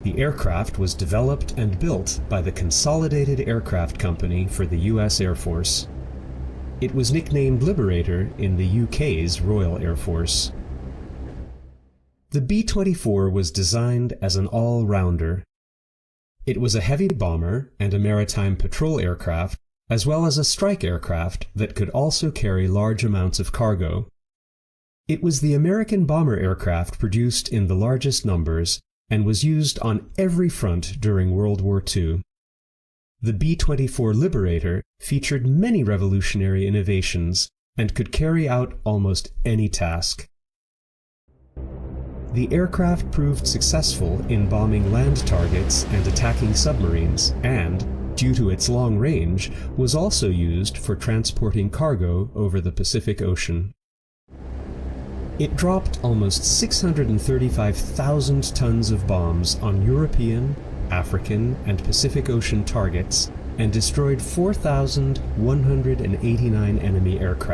The aircraft was developed and built by the Consolidated Aircraft Company for the US Air Force. It was nicknamed Liberator in the UK's Royal Air Force. The B-24 was designed as an all-rounder. It was a heavy bomber and a maritime patrol aircraft, as well as a strike aircraft that could also carry large amounts of cargo. It was the American bomber aircraft produced in the largest numbers and was used on every front during World War II. The B-24 Liberator featured many revolutionary innovations and could carry out almost any task. The aircraft proved successful in bombing land targets and attacking submarines, and, due to its long range, was also used for transporting cargo over the Pacific Ocean. It dropped almost 635,000 tons of bombs on European, African, and Pacific Ocean targets and destroyed 4,189 enemy aircraft.